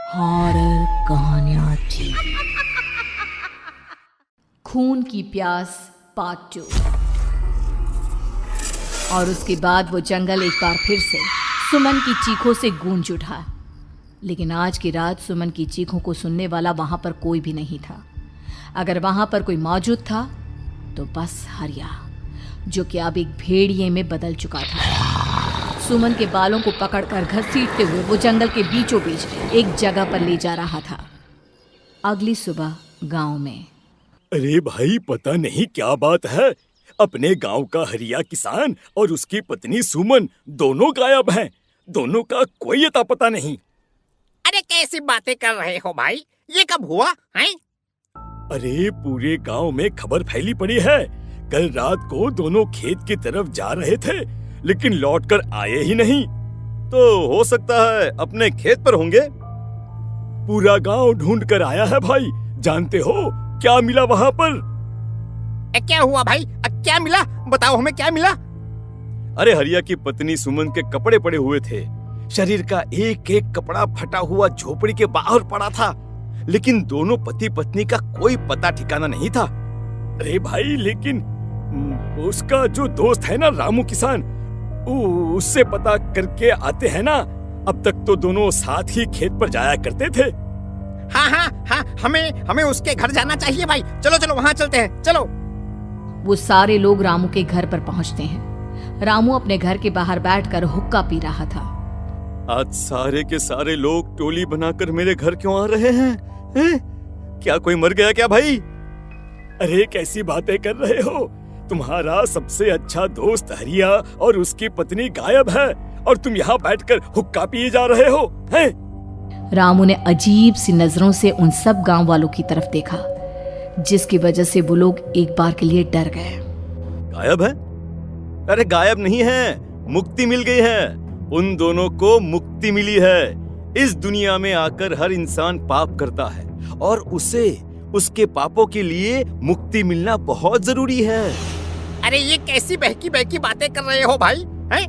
Horror कहानियां थी। खून की प्यास पार्ट 2। और उसके बाद वो जंगल एक बार फिर से सुमन की चीखों से गूंज उठा। लेकिन आज की रात सुमन की चीखों को सुनने वाला वहां पर कोई भी नहीं था। अगर वहां पर कोई मौजूद था तो बस हरिया, जो कि अब एक भेड़िए में बदल चुका था। सुमन के बालों को पकड़कर घसीटते हुए वो जंगल के बीचों बीच एक जगह पर ले जा रहा था। अगली सुबह गांव में। अरे भाई, पता नहीं क्या बात है, अपने गांव का हरिया किसान और उसकी पत्नी सुमन दोनों गायब हैं। दोनों का कोई अता पता नहीं। अरे कैसी बातें कर रहे हो भाई, ये कब हुआ है? अरे पूरे गांव में खबर फैली पड़ी है। कल रात को दोनों खेत की तरफ जा रहे थे, लेकिन लौटकर आए ही नहीं। तो हो सकता है अपने खेत पर होंगे। पूरा गांव ढूंढ कर आया है भाई। जानते हो क्या मिला वहां पर? क्या हुआ भाई? क्या मिला? बताओ हमें, क्या मिला? अरे हरिया की पत्नी सुमन के कपड़े पड़े हुए थे। शरीर का एक एक कपड़ा फटा हुआ झोपड़ी के बाहर पड़ा था, लेकिन दोनों पति पत्नी का कोई पता ठिकाना नहीं था। अरे भाई, लेकिन उसका जो दोस्त है ना रामू किसान, उससे पता करके आते हैं ना। अब तक तो दोनों साथ ही खेत पर जाया करते थे। हाँ, हमें उसके घर जाना चाहिए भाई। चलो वहाँ चलते हैं, चलो। वो सारे लोग रामू के घर पर पहुंचते हैं। रामू अपने घर के बाहर बैठकर हुक्का पी रहा था। आज सारे के सारे लोग टोली बनाकर मेरे घर क्यों आ रहे हैं? क्या कोई मर गया क्या भाई? अरे कैसी बातें कर रहे हो? तुम्हारा सबसे अच्छा दोस्त हरिया और उसकी पत्नी गायब है, और तुम यहाँ बैठकर हुक्का पिए जा रहे हो हैं? रामू ने अजीब सी नजरों से उन सब गांव वालों की तरफ देखा, जिसकी वजह से वो लोग एक बार के लिए डर गए। गायब है? अरे गायब नहीं है, मुक्ति मिल गई है। उन दोनों को मुक्ति मिली है। इस दुनिया में आकर हर इंसान पाप करता है, और उसे उसके पापों के लिए मुक्ति मिलना बहुत जरूरी है। अरे ये कैसी बहकी बहकी बातें कर रहे हो भाई, हैं?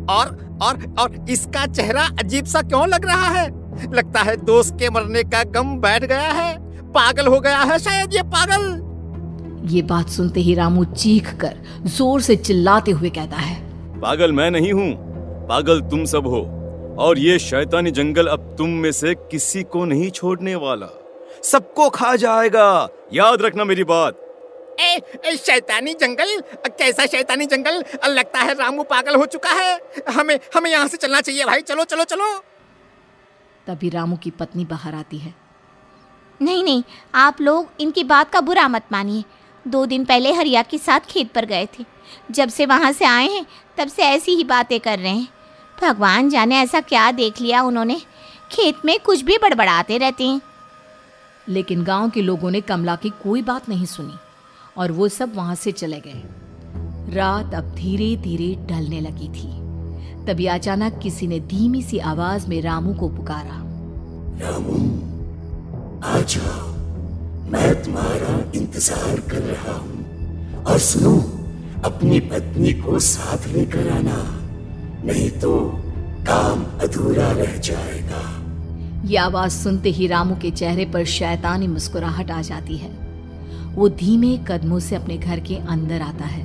और इसका चेहरा अजीब सा क्यों लग रहा है? लगता है दोस्त के मरने का गम बैठ गया है। पागल हो गया है शायद ये पागल। ये बात सुनते ही रामू चीख कर जोर से चिल्लाते हुए कहता है, पागल मैं नहीं हूँ, पागल तुम सब हो। और ये शैतानी जंगल अब तुम में से किसी को नहीं छोड़ने वाला, सबको खा जाएगा। याद रखना मेरी बात। शैतानी जंगल? कैसा शैतानी जंगल? लगता है रामू पागल हो चुका है। हमें यहाँ से चलना चाहिए भाई। चलो। तभी रामू की पत्नी बाहर आती है। नहीं, आप लोग इनकी बात का बुरा मत मानिए। 2 दिन पहले हरिया के साथ खेत पर गए थे। जब से वहाँ से आए हैं तब से ऐसी ही बातें कर रहे हैं। भगवान जाने ऐसा क्या देख लिया उन्होंने, खेत में कुछ भी बड़बड़ाते रहते हैं। लेकिन गांव के लोगों ने कमला की कोई बात नहीं सुनी, और वो सब वहां से चले गए। रात अब धीरे धीरे ढलने लगी थी। तभी अचानक किसी ने धीमी सी आवाज में रामू को पुकारा। रामू, आ जाओ, मैं तुम्हारा इंतजार कर रहा हूँ। और सुनो, अपनी पत्नी को साथ लेकर आना, नहीं तो काम अधूरा रह जाएगा। ये आवाज सुनते ही रामू के चेहरे पर शैतानी मुस्कुराहट आ जाती है। वो धीमे कदमों से अपने घर के अंदर आता है।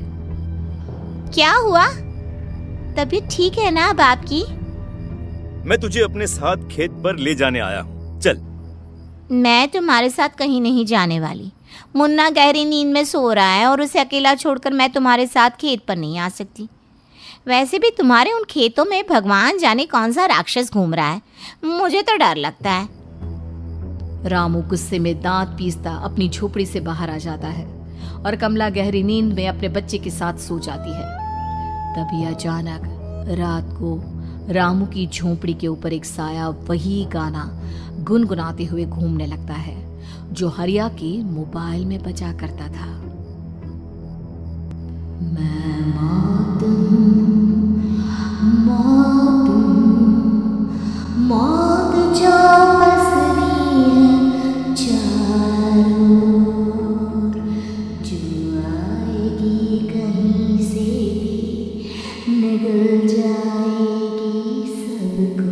क्या हुआ? तबीयत ठीक है ना अब आपकी? मैं तुझे अपने साथ खेत पर ले जाने आया हूँ, चल। मैं तुम्हारे साथ कहीं नहीं जाने वाली। मुन्ना गहरी नींद में सो रहा है, और उसे अकेला छोड़कर मैं तुम्हारे साथ खेत पर नहीं आ सकती। वैसे भी तुम्हारे उन खेतों में भगवान जाने कौन सा राक्षस घूम रहा है, मुझे तो डर लगता है। रामू गुस्से में दांत पीसता अपनी झोपड़ी से बाहर आ जाता है, और कमला गहरी नींद में अपने बच्चे के साथ सो जाती है। तभी अचानक रात को रामू की झोपड़ी के ऊपर एक साया वही गाना गुनगुनाते हुए घूमने लगता है, जो हरिया के मोबाइल में बजा करता था। मैं मौत जो पसरी है चारों ओर, जो आएगी कहीं से भी निगल जाएगी सबको।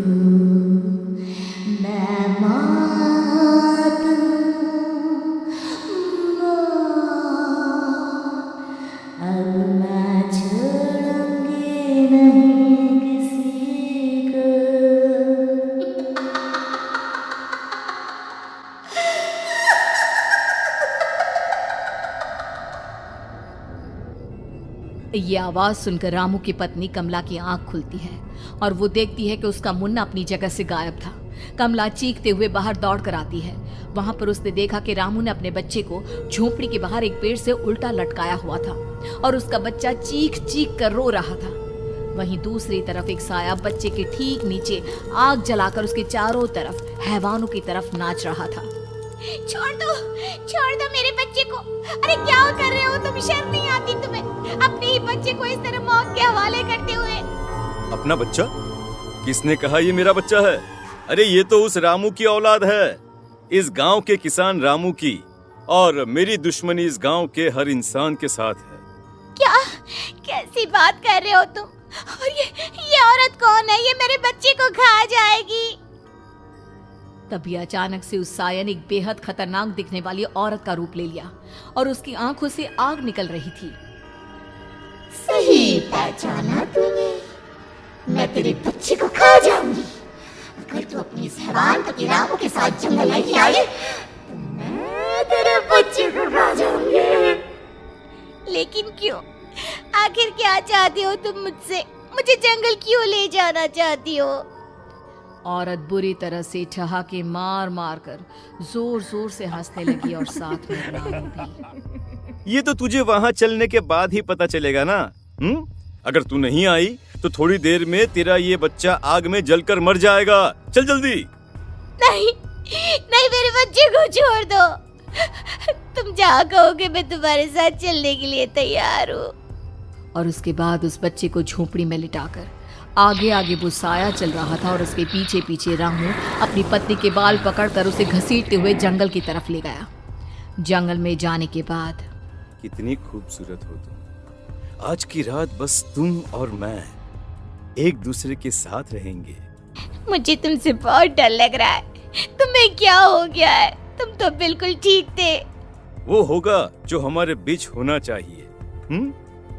मैं ये आवाज सुनकर रामू की पत्नी कमला की आंख खुलती है और वो देखती है कि उसका मुन्ना अपनी जगह से गायब था। कमला चीखते हुए बाहर दौड़ कर आती है। वहां पर उसने देखा कि रामू ने अपने बच्चे को झोपड़ी के बाहर एक पेड़ से उल्टा लटकाया हुआ था और उसका बच्चा चीख चीख कर रो रहा था। वहीं दूसरी तरफ एक साया बच्चे के ठीक नीचे आग जलाकर उसके चारों तरफ हैवानों की तरफ नाच रहा था। छोड़ दो मेरे बच्चे को। अरे क्या कर रहे हो तुम? शर्म नहीं आती तुम्हें अपने ही बच्चे को इस तरह मौत के हवाले करते हुए? अपना बच्चा? किसने कहा ये मेरा बच्चा है? अरे ये तो उस रामू की औलाद है, इस गांव के किसान रामू की, और मेरी दुश्मनी इस गांव के हर इंसान के साथ है। क्या कैसी बात कर रहे हो तुम? और ये औरत कौन है? ये मेरे बच्चे को खा जाएगी। तभी अचानक से उस साया ने एक बेहद खतरनाक दिखने वाली औरत का रूप ले लिया और उसकी आंखों से आग निकल रही थी। सही पहचाना तूने, मैं तेरे बच्चे को खा जाऊंगी। अगर तू अपनी इस हैवान पति रामू के साथ जंगल नहीं आई तो मैं तेरे बच्चे को खा जाऊंगी। लेकिन क्यों? आखिर क्या चाहती हो तुम मुझसे? मुझे जंगल क्यों ले जाना चाहती हो? औरत बुरी तरह से ठहाके मार मार कर जोर जोर से हंसने लगी और साथ में रामू भी। ये तो तुझे वहाँ चलने के बाद ही पता चलेगा ना। अगर तू नहीं आई तो थोड़ी देर में तेरा ये बच्चा आग में जलकर मर जाएगा। चल जल्दी। नहीं मेरे बच्चे को छोड़ दो। तुम जहाँ कहोगे मैं तुम्हारे साथ चलने के लिए तैयार हूँ। और उसके बाद उस बच्चे को झोपड़ी में लिटाकर आगे आगे वो साया चल रहा था और उसके पीछे पीछे रामू अपनी पत्नी के बाल पकड़कर उसे घसीटते हुए जंगल की तरफ ले गया। जंगल में जाने के बाद, कितनी खूबसूरत हो तुम। आज की रात बस तुम और मैं एक दूसरे के साथ रहेंगे। मुझे तुमसे बहुत डर लग रहा है। तुम्हें क्या हो गया है? तुम तो बिल्कुल ठीक थे। वो होगा जो हमारे बीच होना चाहिए।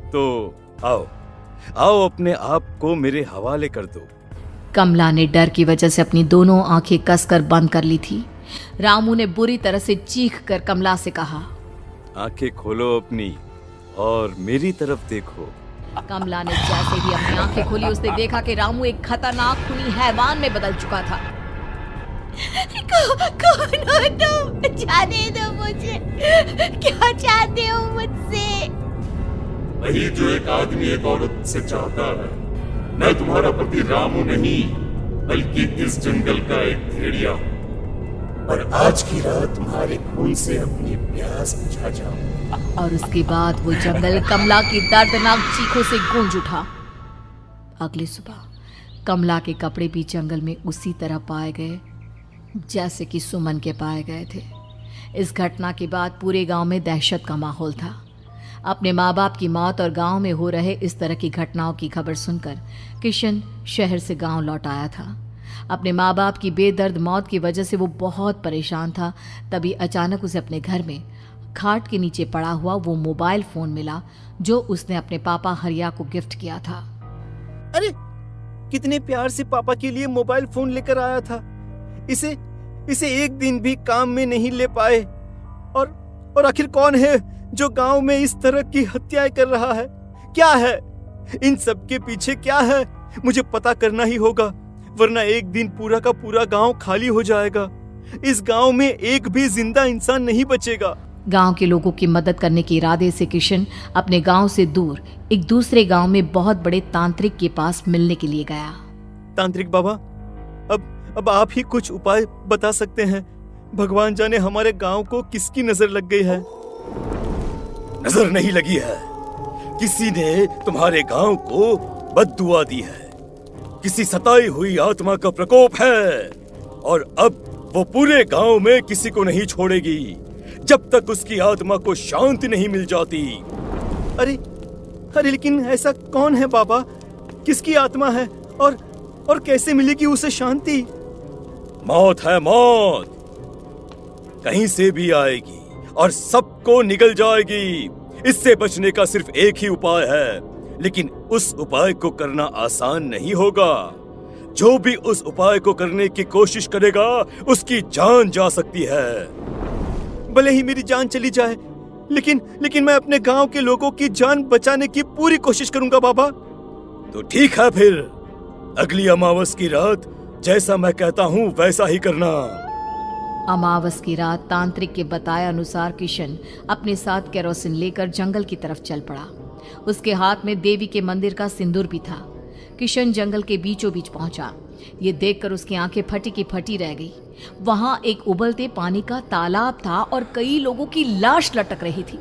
तो आओ अपने आप को मेरे हवाले कर दो। कमला ने डर की वजह से अपनी दोनों आंखें कसकर बंद कर ली थी। रामू ने बुरी तरह से चीख कर कमला से कहा, आंखें खोलो अपनी और मेरी तरफ देखो। कमला ने जैसे ही अपनी आंखें खोली उसने देखा कि रामू एक खतरनाक खूनी हैवान में बदल चुका था। कौन हो तुम? जाने दो मुझे। क्या चाहते हो मुझसे? वही जो एक आदमी एक औरत से चाहता है। मैं तुम्हारा पति रामू नहीं बल्कि इस जंगल का एक भेड़िया हूँ और आज की रात तुम्हारे खून से अपनी प्यास बुझा जाऊं। और उसके बाद वो जंगल कमला की दर्दनाक चीखों से गूंज उठा। अगली सुबह कमला के कपड़े भी जंगल में उसी तरह पाए गए जैसे कि सुमन के पाए गए थे। इस घटना के बाद पूरे गांव में दहशत का माहौल था। अपने माँ बाप की मौत और गांव में हो रहे इस तरह की घटनाओं की खबर सुनकर किशन शहर से गांव लौट आया था। अपने माँ बाप की बेदर्द मौत की वजह से वो बहुत परेशान था। तभी अचानक उसे अपने घर में खाट के नीचे पड़ा हुआ वो मोबाइल फोन मिला जो उसने अपने पापा हरिया को गिफ्ट किया था। अरे कितने प्यार से पापा के लिए मोबाइल फोन लेकर आया था। इसे एक दिन भी काम में नहीं ले पाए। और आखिर कौन है जो गांव में इस तरह की हत्याएं कर रहा है? क्या है इन सब के पीछे? क्या है? मुझे पता करना ही होगा, वरना एक दिन पूरा का पूरा गांव खाली हो जाएगा। इस गांव में एक भी जिंदा इंसान नहीं बचेगा। गांव के लोगों की मदद करने के इरादे से किशन अपने गांव से दूर एक दूसरे गांव में बहुत बड़े तांत्रिक के पास मिलने के लिए गया। तांत्रिक बाबा, अब आप ही कुछ उपाय बता सकते हैं। भगवान जाने हमारे गांव को किसकी नजर लग गई है। नजर नहीं लगी है, किसी ने तुम्हारे गांव को बद्दुआ दी है। किसी सताई हुई आत्मा का प्रकोप है और अब वो पूरे गांव में किसी को नहीं छोड़ेगी जब तक उसकी आत्मा को शांति नहीं मिल जाती। अरे लेकिन ऐसा कौन है बाबा? किसकी आत्मा है और कैसे मिलेगी उसे शांति? मौत है मौत, कहीं से भी आएगी और सबको निगल जाएगी। इससे बचने का सिर्फ एक ही उपाय है, लेकिन उस उपाय को करना आसान नहीं होगा। जो भी उस उपाय को करने की कोशिश करेगा उसकी जान जा सकती है। भले ही मेरी जान चली जाए, लेकिन मैं अपने गांव के लोगों की जान बचाने की पूरी कोशिश करूंगा बाबा। तो ठीक है, फिर अगली अमावस की रात जैसा मैं कहता हूँ वैसा ही करना। अमावस की रात तांत्रिक के बताए अनुसार किशन अपने साथ केरोसिन लेकर जंगल की तरफ चल पड़ा। उसके हाथ में देवी के मंदिर का सिंदूर भी था। किशन जंगल के बीचों बीच पहुंचा। ये देखकर उसकी आंखें फटी की फटी रह गई। वहां एक उबलते पानी का तालाब था और कई लोगों की लाश लटक रही थी।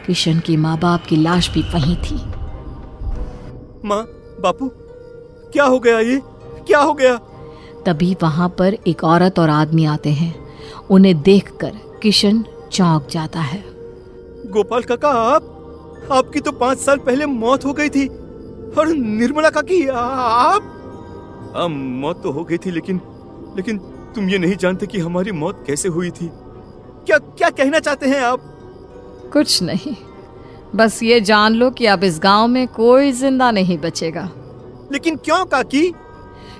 किशन की माँ बाप की लाश भी वहीं थी। माँ, बापू, क्या हो गया? ये क्या हो गया? तभी वहां पर एक औरत और आदमी आते हैं। उन्हें देखकर किशन चौंक जाता है। गोपाल काका, आपकी तो 5 साल पहले मौत हो गई थी। और निर्मला काकी, आप? हाँ, मौत तो हो गई थी, लेकिन तुम ये नहीं जानते कि हमारी मौत कैसे हुई थी। क्या कहना चाहते हैं आप? कुछ नहीं, बस ये जान लो कि अब इस गांव में कोई जिंदा नहीं बचेगा। लेकिन क्यों काकी?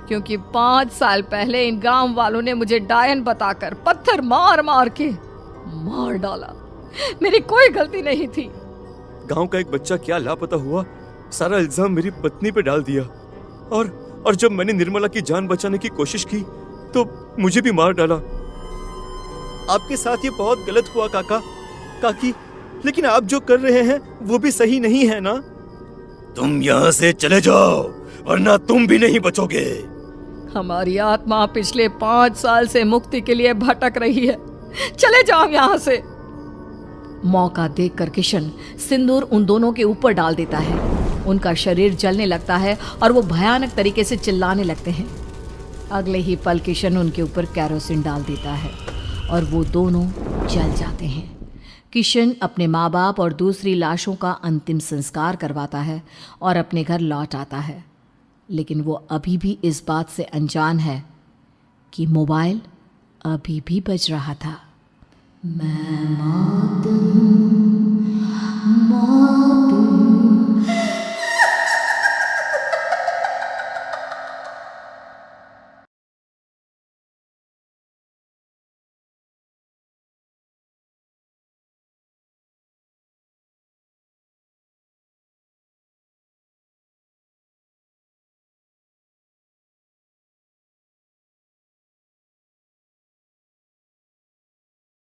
क्योंकि 5 साल पहले इन गांव वालों ने मुझे डायन बताकर पत्थर मार मार के मार डाला। मेरी कोई गलती नहीं थी। गांव का एक बच्चा क्या लापता हुआ, सारा इल्जाम मेरी पत्नी पे डाल दिया। और जब मैंने निर्मला की जान बचाने की कोशिश की तो मुझे भी मार डाला। आपके साथ ये बहुत गलत हुआ काकी, लेकिन आप जो कर रहे हैं वो भी सही नहीं है ना? तुम यहाँ से चले जाओ वरना तुम भी नहीं बचोगे। हमारी आत्मा पिछले 5 साल से मुक्ति के लिए भटक रही है। चले जाओ यहाँ से। मौका देखकर किशन सिंदूर उन दोनों के ऊपर डाल देता है। उनका शरीर जलने लगता है और वो भयानक तरीके से चिल्लाने लगते हैं। अगले ही पल किशन उनके ऊपर केरोसिन डाल देता है और वो दोनों जल जाते हैं। किशन अपने माँ बाप और दूसरी लाशों का अंतिम संस्कार करवाता है और अपने घर लौट आता है। लेकिन वो अभी भी इस बात से अनजान है कि मोबाइल अभी भी बज रहा था। मैं मौत हूँ, मौत।